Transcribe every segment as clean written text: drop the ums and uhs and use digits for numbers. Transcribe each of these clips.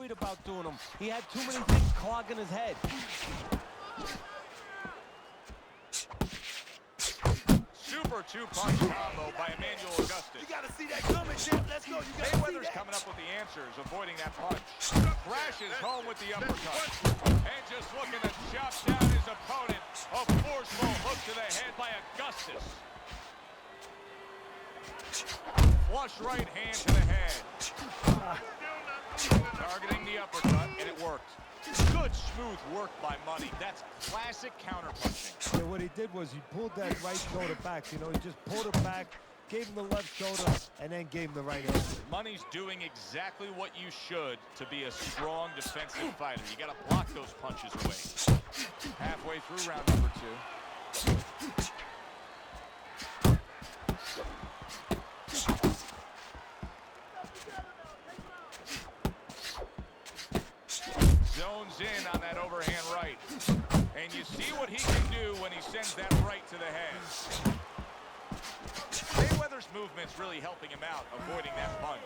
worried about doing them. He had too many things clogging his head. Super two-punch combo by Emanuel Augustus. You gotta see that coming, champ. Let's go. You gotta Mayweather's see that. coming up with the answers, avoiding that punch. Crashes home with the uppercut. And just looking to chop down his opponent. A forceful hook to the head by Augustus. Flush right hand to the head. Targeting the uppercut, and it worked. Good, smooth work by Money. That's classic counterpunching. Yeah, what he did was he pulled that right shoulder back. You know, he just pulled it back, gave him the left shoulder, and then gave him the right hand. Money's doing exactly what you should to be a strong defensive fighter. You got to block those punches away. Halfway through round number 2. Zones in on that overhand right. And you see what he can do when he sends that right to the head. Mayweather's movement's really helping him out, avoiding that punch.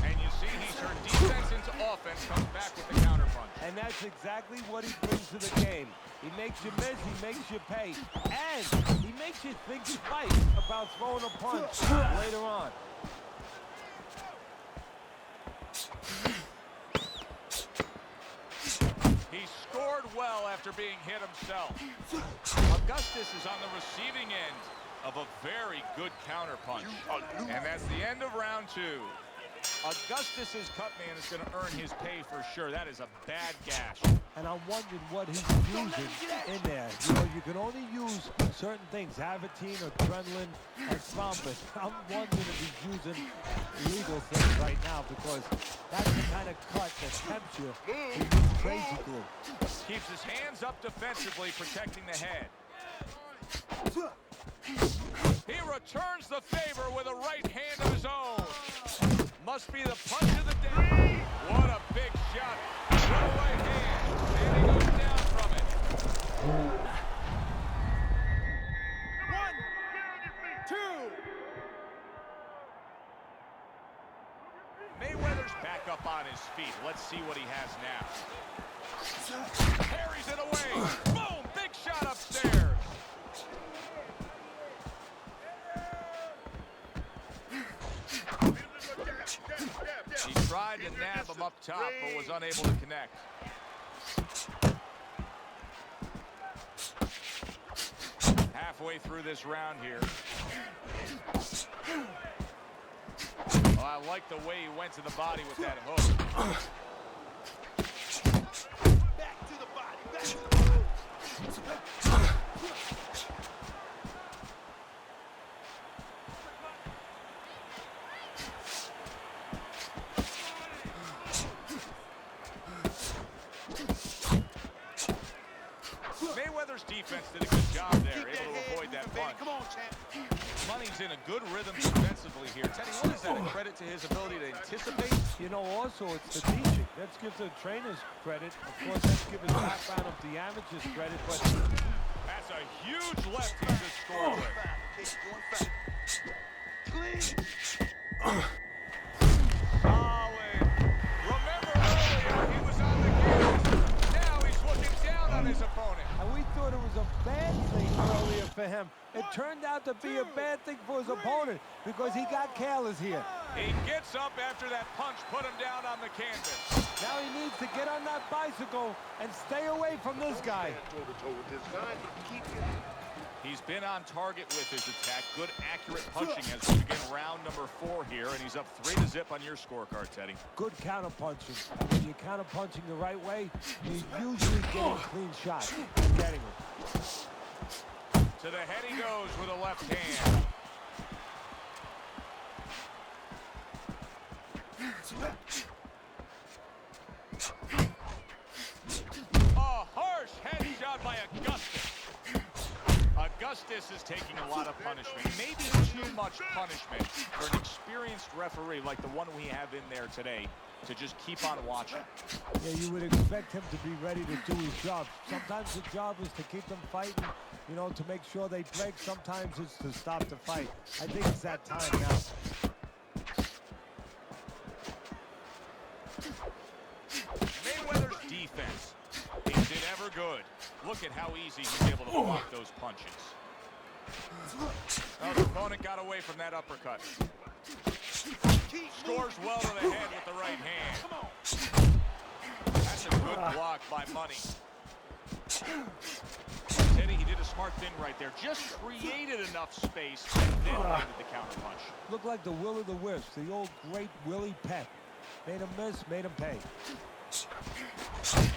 And you see he turned defense into offense, comes back with the counterpunch. And that's exactly what he brings to the game. He makes you miss, he makes you pay, and he makes you think twice about throwing a punch later on. He scored well after being hit himself. Augustus is on the receiving end of a very good counterpunch. And that's the end of round 2. Augustus's cut man is going to earn his pay for sure. That is a bad gash. And I'm wondering what he's using in there. You know, you can only use certain things, Avitine, adrenaline, and Stomper. I'm wondering if he's using illegal things right now, because that's the kind of cut that tempts you. He uses crazy glue. Keeps his hands up defensively, protecting the head. He returns the favor with a right hand of his own. Must be the punch of the day. What a big shot. With a right hand. And he goes down from it. 1, 2. Mayweather's back up on his feet. Let's see what he has now. Carries it away. Boom! Big shot upstairs. He tried to nab him up top, but was unable to connect. Halfway through this round here. Oh, I like the way he went to the body with that hook. Back to the body. Back to the body. Mayweather's defense did a good job there, able to avoid that punch. Come on, champ. Money's in a good rhythm defensively here. Teddy, what is that, a credit to his ability to anticipate? You know, also it's strategic. Let's give the trainers credit. Of course, let's give his background of the amateurs credit, but That's a huge left he just scored with. Clean. Solid. Remember earlier, he was on the gears. Now he's looking down on his opponent. and we thought it was a bad thing earlier for him. It turned out to be a bad thing for his opponent because he got careless here. He gets up after that punch put him down on the canvas. Now he needs to get on that bicycle and stay away from this guy. He's been on target with his attack. Good, accurate punching as we begin round number 4 here, and he's up 3-0 on your scorecard, Teddy. Good counter punching. When you're counter punching the right way, you're usually getting clean shots. Getting them. To the head he goes with a left hand. A harsh headshot by Augustus. Augustus is taking a lot of punishment, maybe too much punishment for an experienced referee like the one we have in there today. to just keep on watching. Yeah, you would expect him to be ready to do his job. Sometimes the job is to keep them fighting, you know, to make sure they break. Sometimes it's to stop the fight. I think it's that time now. Mayweather's defense, is it ever good? Look at how easy he's able to block those punches. Oh, the opponent got away from that uppercut. Scores well to the head with the right hand. That's a good block by Money. Teddy, he did a smart thing right there. Just created enough space and then landed the counter punch. Looked like the will of the wisp, the old great Willie Peck. Made him miss, made him pay.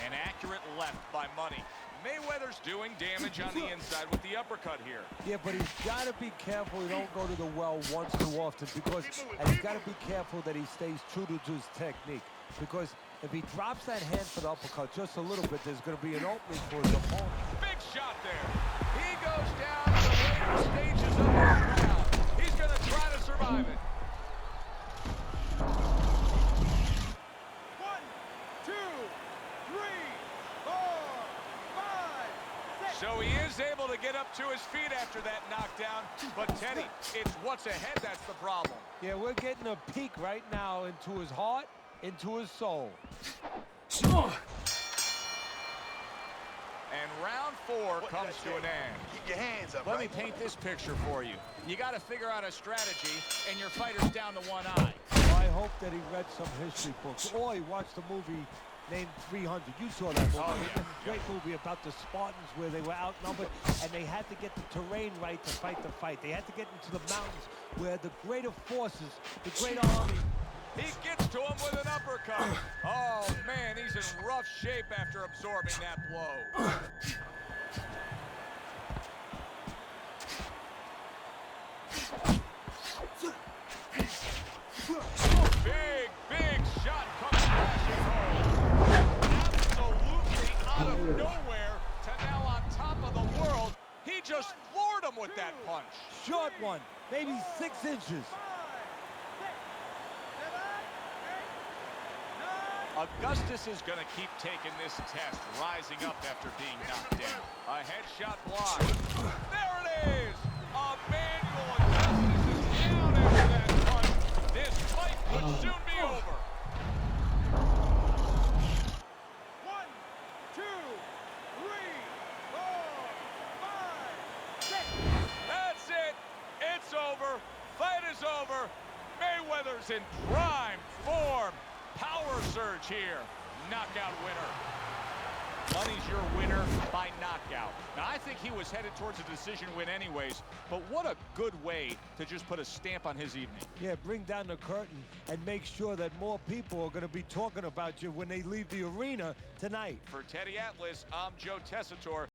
An accurate left by Money. Mayweather's doing damage on the inside with the uppercut here. Yeah, but he's got to be careful he don't go to the well once too often, because and he's got to be careful that he stays true to his technique, because if he drops that hand for the uppercut just a little bit, there's going to be an opening for his opponent. Big shot there. He goes down to the later stages of this round. He's going to try to survive it. 1, 2, 3, 4, 5, 6. So he is able to get up to his feet after that knockdown. But, Teddy, it's what's ahead that's the problem. Yeah, we're getting a peek right now into his heart, into his soul. And round 4 comes to an end. Keep your hands up. Let me paint this picture for you. You got to figure out a strategy, and your fighter's down to one eye. Well, I hope that he read some history books, or he watched a movie named 300. You saw that movie. Oh, yeah. It's a great movie about the Spartans where they were outnumbered, and they had to get the terrain right to fight the fight. They had to get into the mountains where the greater forces, the greater army. He gets to him with an uppercut. Oh, man, he's in rough shape after absorbing that blow. Big shot coming crashing home. Absolutely out of nowhere to now on top of the world. He just floored him with that punch. Short one, maybe 6 inches. Augustus is going to keep taking this test, rising up after being knocked down. A headshot block. There it is! Emanuel Augustus is down after that punch. This fight could soon be over. 1, 2, 3, 4, 5, 6. That's it. It's over. Fight is over. Mayweather's in prime form. Power surge here. Knockout winner. Money's your winner by knockout. Now, I think he was headed towards a decision win anyways, but what a good way to just put a stamp on his evening. Yeah, bring down the curtain and make sure that more people are going to be talking about you when they leave the arena tonight. For Teddy Atlas, I'm Joe Tessitore.